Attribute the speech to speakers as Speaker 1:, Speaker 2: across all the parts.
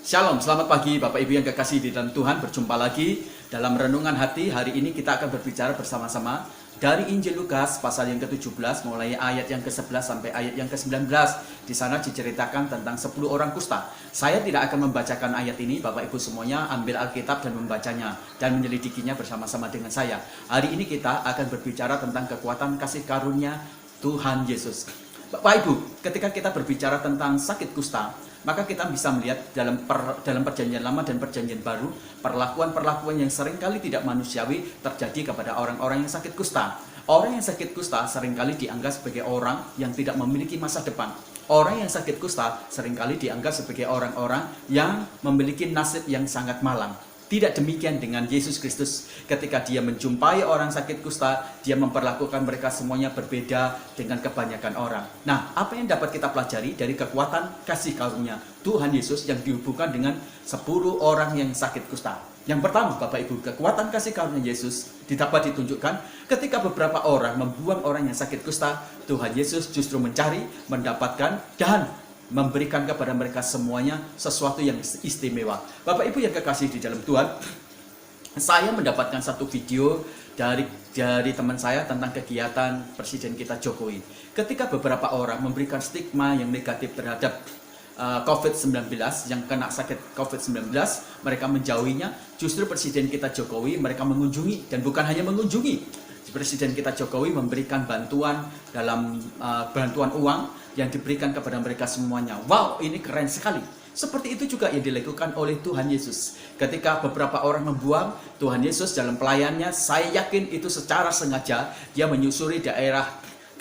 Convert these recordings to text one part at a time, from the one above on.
Speaker 1: Shalom, selamat pagi Bapak Ibu yang kekasih di dalam Tuhan. Berjumpa lagi dalam renungan hati. Hari ini kita akan berbicara bersama-sama dari Injil Lukas pasal yang ke-17 mulai ayat yang ke-11 sampai ayat yang ke-19. Di sana diceritakan tentang 10 orang kusta. Saya tidak akan membacakan ayat ini. Bapak Ibu semuanya ambil Alkitab dan membacanya dan menyelidikinya bersama-sama dengan saya. Hari ini kita akan berbicara tentang kekuatan kasih karunia Tuhan Yesus. Bapak Ibu, ketika kita berbicara tentang sakit kusta, maka kita bisa melihat dalam perjanjian lama dan perjanjian baru, perlakuan-perlakuan yang seringkali tidak manusiawi terjadi kepada orang-orang yang sakit kusta. Orang yang sakit kusta seringkali dianggap sebagai orang yang tidak memiliki masa depan. Orang yang sakit kusta seringkali dianggap sebagai orang-orang yang memiliki nasib yang sangat malang. Tidak demikian dengan Yesus Kristus. Ketika dia menjumpai orang sakit kusta, dia memperlakukan mereka semuanya berbeda dengan kebanyakan orang. Nah, apa yang dapat kita pelajari dari kekuatan kasih karunia Tuhan Yesus yang dihubungkan dengan 10 orang yang sakit kusta? Yang pertama, Bapak Ibu, kekuatan kasih karunia Yesus dapat ditunjukkan ketika beberapa orang membuang orang yang sakit kusta. Tuhan Yesus justru mencari, mendapatkan, dan memberikan kepada mereka semuanya sesuatu yang istimewa. Bapak Ibu yang kekasih di dalam Tuhan, saya mendapatkan satu video dari teman saya tentang kegiatan Presiden kita Jokowi. Ketika beberapa orang memberikan stigma yang negatif terhadap COVID-19, yang kena sakit COVID-19, mereka menjauhinya. Justru Presiden kita Jokowi mereka mengunjungi, dan bukan hanya mengunjungi. Presiden kita Jokowi memberikan bantuan dalam bantuan uang yang diberikan kepada mereka semuanya. Wow, ini keren sekali. Seperti itu juga yang dilakukan oleh Tuhan Yesus. Ketika beberapa orang membuang, Tuhan Yesus dalam pelayannya, saya yakin itu secara sengaja dia menyusuri daerah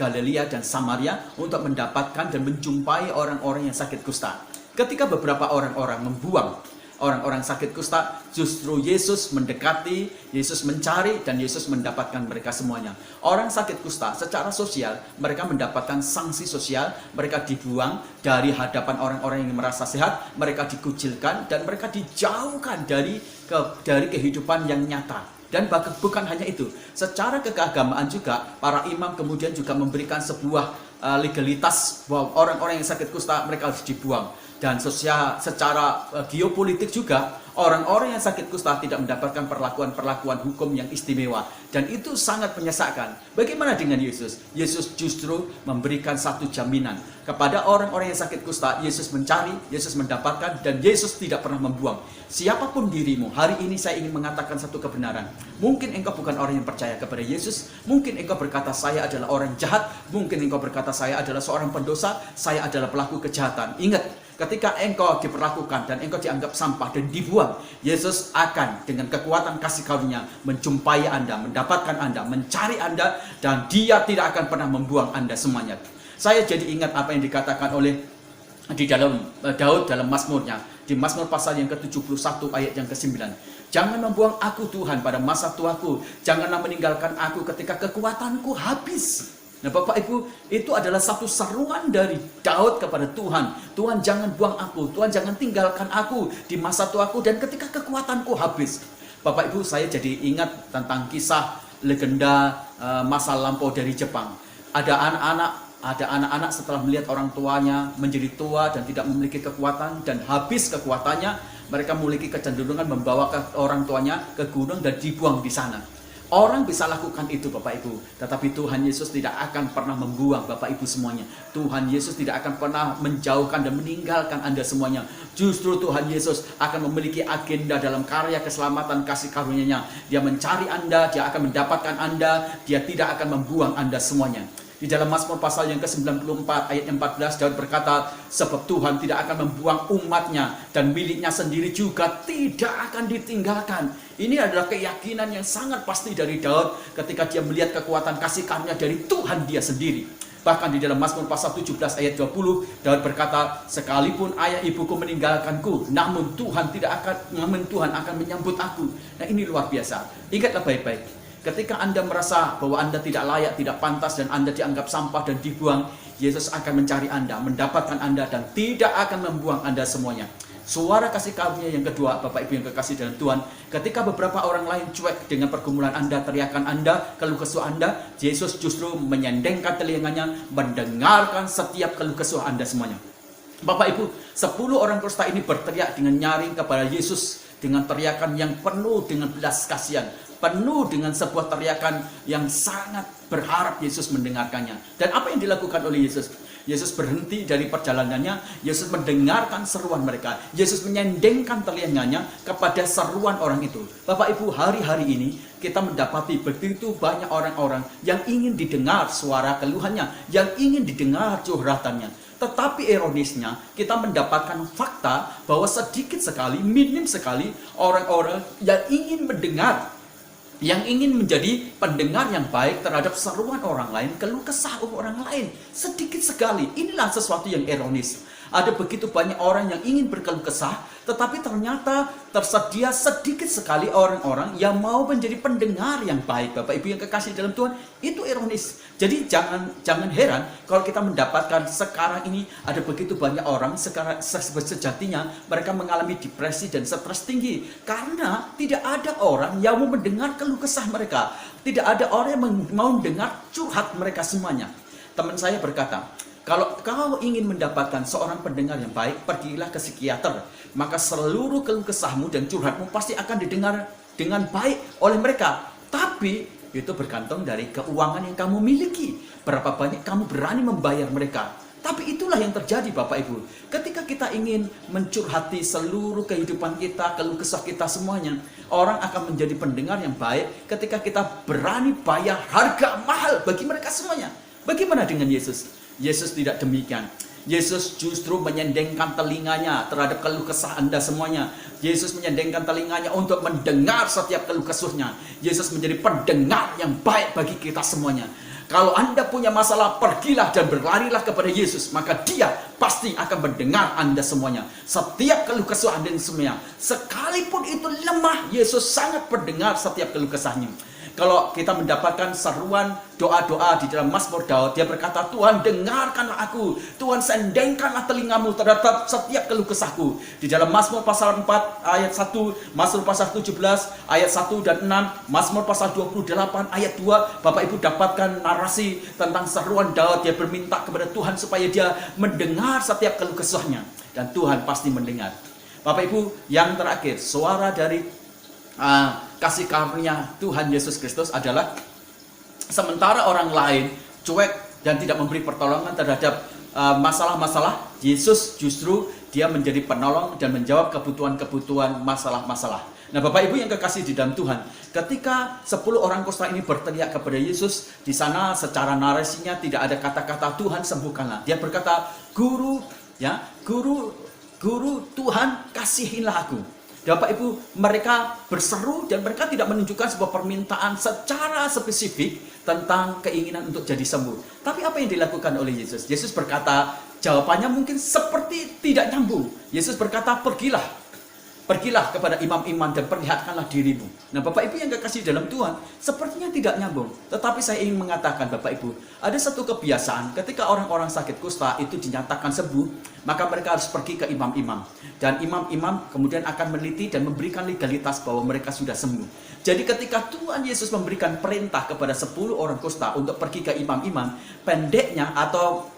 Speaker 1: Galilea dan Samaria untuk mendapatkan dan menjumpai orang-orang yang sakit kusta. Ketika beberapa orang-orang membuang orang-orang sakit kusta, justru Yesus mendekati, Yesus mencari, dan Yesus mendapatkan mereka semuanya. Orang sakit kusta secara sosial, mereka mendapatkan sanksi sosial, mereka dibuang dari hadapan orang-orang yang merasa sehat, mereka dikucilkan, dan mereka dijauhkan dari kehidupan yang nyata. Dan bukan hanya itu, secara keagamaan juga, para imam kemudian juga memberikan sebuah legalitas bahwa orang-orang yang sakit kusta mereka harus dibuang. Dan secara geopolitik juga, orang-orang yang sakit kusta tidak mendapatkan perlakuan hukum yang istimewa. Dan itu sangat menyesakkan. Bagaimana dengan Yesus? Yesus justru memberikan satu jaminan. Kepada orang-orang yang sakit kusta, Yesus mencari, Yesus mendapatkan, dan Yesus tidak pernah membuang. Siapapun dirimu, hari ini saya ingin mengatakan satu kebenaran. Mungkin engkau bukan orang yang percaya kepada Yesus. Mungkin engkau berkata, saya adalah orang jahat. Mungkin engkau berkata, saya adalah seorang pendosa. Saya adalah pelaku kejahatan. Ingat, ketika engkau diperlakukan dan engkau dianggap sampah dan dibuang, Yesus akan dengan kekuatan kasih karunia menjumpai Anda, mendapatkan Anda, mencari Anda, dan Dia tidak akan pernah membuang Anda semuanya. Saya jadi ingat apa yang dikatakan oleh di dalam Daud dalam Mazmurnya, di Mazmur pasal yang ke-71 ayat yang ke-9. Jangan membuang aku Tuhan pada masa tuaku, janganlah meninggalkan aku ketika kekuatanku habis. Nah Bapak Ibu, itu adalah satu seruan dari Daud kepada Tuhan. Tuhan jangan buang aku, Tuhan jangan tinggalkan aku di masa tuaku dan ketika kekuatanku habis. Bapak Ibu, saya jadi ingat tentang kisah legenda masa lampau dari Jepang. Ada anak-anak setelah melihat orang tuanya menjadi tua dan tidak memiliki kekuatan dan habis kekuatannya, mereka memiliki kecenderungan membawa orang tuanya ke gunung dan dibuang di sana. Orang bisa lakukan itu Bapak Ibu, tetapi Tuhan Yesus tidak akan pernah membuang Bapak Ibu semuanya. Tuhan Yesus tidak akan pernah menjauhkan dan meninggalkan Anda semuanya. Justru Tuhan Yesus akan memiliki agenda dalam karya keselamatan kasih karunia-Nya. Dia mencari Anda, Dia akan mendapatkan Anda, Dia tidak akan membuang Anda semuanya. Di dalam Mazmur pasal yang ke-94 ayat 14, Daud berkata, sebab Tuhan tidak akan membuang umatnya dan miliknya sendiri juga tidak akan ditinggalkan. Ini adalah keyakinan yang sangat pasti dari Daud ketika dia melihat kekuatan kasih karunia dari Tuhan dia sendiri. Bahkan di dalam Mazmur pasal 17 ayat 20, Daud berkata, sekalipun ayah ibuku meninggalkanku, namun Tuhan akan menyambut aku. Nah ini luar biasa. Ingatlah baik-baik. Ketika Anda merasa bahwa Anda tidak layak, tidak pantas, dan Anda dianggap sampah dan dibuang, Yesus akan mencari Anda, mendapatkan Anda, dan tidak akan membuang Anda semuanya. Suara kasih karunia yang kedua, Bapak Ibu yang kekasih dalam Tuhan, ketika beberapa orang lain cuek dengan pergumulan Anda, teriakan Anda, keluh kesah Anda, Yesus justru menyendengkan telinganya, mendengarkan setiap keluh kesah Anda semuanya. Bapak Ibu, 10 orang kusta ini berteriak dengan nyaring kepada Yesus dengan teriakan yang penuh dengan belas kasihan, penuh dengan sebuah teriakan yang sangat berharap Yesus mendengarkannya. Dan apa yang dilakukan oleh Yesus? Yesus berhenti dari perjalanannya, Yesus mendengarkan seruan mereka, Yesus menyendengkan telinganya kepada seruan orang itu. Bapak Ibu, hari-hari ini kita mendapati begitu banyak orang-orang yang ingin didengar suara keluhannya, yang ingin didengar curhatannya. Tetapi ironisnya, kita mendapatkan fakta bahwa sedikit sekali, minim sekali orang-orang yang ingin mendengar, yang ingin menjadi pendengar yang baik terhadap seruan orang lain, keluh kesah orang lain. Sedikit sekali. Inilah sesuatu yang ironis. Ada begitu banyak orang yang ingin berkeluh kesah, tetapi ternyata tersedia sedikit sekali orang-orang yang mau menjadi pendengar yang baik. Bapak Ibu yang kekasih dalam Tuhan, itu ironis. Jadi jangan heran kalau kita mendapatkan sekarang ini ada begitu banyak orang sekarang sejatinya mereka mengalami depresi dan stres tinggi karena tidak ada orang yang mau mendengar keluh kesah mereka. Tidak ada orang yang mau mendengar curhat mereka semuanya. Teman saya berkata, kalau kau ingin mendapatkan seorang pendengar yang baik, pergilah ke psikiater. Maka seluruh keluh kesahmu dan curhatmu pasti akan didengar dengan baik oleh mereka. Tapi itu bergantung dari keuangan yang kamu miliki. Berapa banyak kamu berani membayar mereka. Tapi itulah yang terjadi Bapak Ibu. Ketika kita ingin mencurhati seluruh kehidupan kita, keluh kesah kita semuanya, orang akan menjadi pendengar yang baik ketika kita berani bayar harga mahal bagi mereka semuanya. Bagaimana dengan Yesus? Yesus tidak demikian. Yesus justru menyendengkan telinganya terhadap keluh kesah Anda semuanya. Yesus menyendengkan telinganya untuk mendengar setiap keluh kesahnya. Yesus menjadi pendengar yang baik bagi kita semuanya. Kalau Anda punya masalah, pergilah dan berlarilah kepada Yesus. Maka Dia pasti akan mendengar Anda semuanya. Setiap keluh kesah Anda semuanya. Sekalipun itu lemah, Yesus sangat mendengar setiap keluh kesahnya. Kalau kita mendapatkan seruan doa-doa di dalam Mazmur Daud, dia berkata, Tuhan dengarkanlah aku, Tuhan sendengkanlah telingamu terhadap setiap keluh kesahku. Di dalam Mazmur pasal 4 ayat 1, Mazmur pasal 17 ayat 1 dan 6, Mazmur pasal 28 ayat 2, Bapak Ibu dapatkan narasi tentang seruan Daud. Dia berminta kepada Tuhan supaya dia mendengar setiap keluh kesahnya, dan Tuhan pasti mendengar. Bapak Ibu, yang terakhir, suara dari kasih karunia Tuhan Yesus Kristus adalah sementara orang lain cuek dan tidak memberi pertolongan terhadap masalah-masalah, Yesus justru dia menjadi penolong dan menjawab kebutuhan-kebutuhan masalah-masalah. Nah Bapak Ibu yang kekasih di dalam Tuhan, ketika 10 orang kusta ini berteriak kepada Yesus, di sana secara narasinya tidak ada kata-kata Tuhan sembuhkanlah. Dia berkata, Guru, Tuhan kasihilah aku. Bapak Ibu, mereka berseru dan mereka tidak menunjukkan sebuah permintaan secara spesifik tentang keinginan untuk jadi sembuh. Tapi apa yang dilakukan oleh Yesus? Yesus berkata, jawabannya mungkin seperti tidak nyambung. Yesus berkata, pergilah kepada imam-imam dan perlihatkanlah dirimu. Nah Bapak Ibu yang kekasih dalam Tuhan, sepertinya tidak nyambung. Tetapi saya ingin mengatakan Bapak Ibu, ada satu kebiasaan ketika orang-orang sakit kusta itu dinyatakan sembuh, maka mereka harus pergi ke imam-imam. Dan imam-imam kemudian akan meneliti dan memberikan legalitas bahwa mereka sudah sembuh. Jadi ketika Tuhan Yesus memberikan perintah kepada 10 orang kusta untuk pergi ke imam-imam, pendeknya atau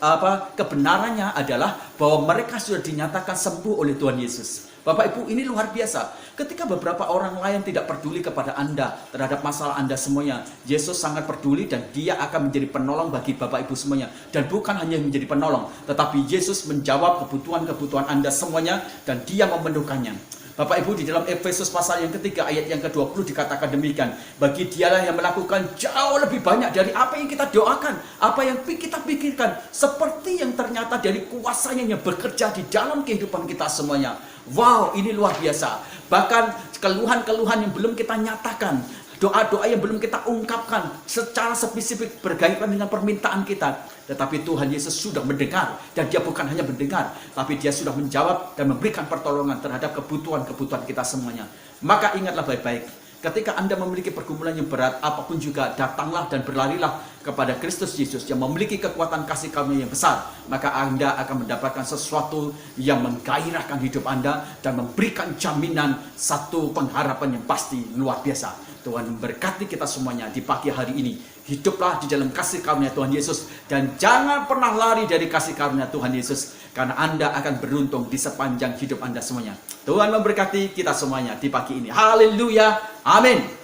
Speaker 1: kebenarannya adalah bahwa mereka sudah dinyatakan sembuh oleh Tuhan Yesus. Bapak Ibu, ini luar biasa. Ketika beberapa orang lain tidak peduli kepada Anda terhadap masalah Anda semuanya, Yesus sangat peduli dan Dia akan menjadi penolong bagi Bapak Ibu semuanya. Dan bukan hanya menjadi penolong, tetapi Yesus menjawab kebutuhan-kebutuhan Anda semuanya dan Dia memenuhkannya. Bapak Ibu, di dalam Efesus pasal yang ketiga ayat yang ke-20 dikatakan demikian. Bagi Dialah yang melakukan jauh lebih banyak dari apa yang kita doakan, apa yang kita pikirkan, seperti yang ternyata dari kuasa-Nya yang bekerja di dalam kehidupan kita semuanya. Wow, ini luar biasa. Bahkan keluhan-keluhan yang belum kita nyatakan, doa-doa yang belum kita ungkapkan secara spesifik berkaitan dengan permintaan kita, tetapi Tuhan Yesus sudah mendengar. Dan Dia bukan hanya mendengar, tapi Dia sudah menjawab dan memberikan pertolongan terhadap kebutuhan-kebutuhan kita semuanya. Maka ingatlah baik-baik, ketika Anda memiliki pergumulan yang berat, apapun juga, datanglah dan berlarilah kepada Kristus Yesus yang memiliki kekuatan kasih karunia yang besar. Maka Anda akan mendapatkan sesuatu yang menggairahkan hidup Anda dan memberikan jaminan satu pengharapan yang pasti luar biasa. Tuhan memberkati kita semuanya di pagi hari ini. Hiduplah di dalam kasih karunia Tuhan Yesus. Dan jangan pernah lari dari kasih karunia Tuhan Yesus. Karena Anda akan beruntung di sepanjang hidup Anda semuanya. Tuhan memberkati kita semuanya di pagi ini. Haleluya. Amin.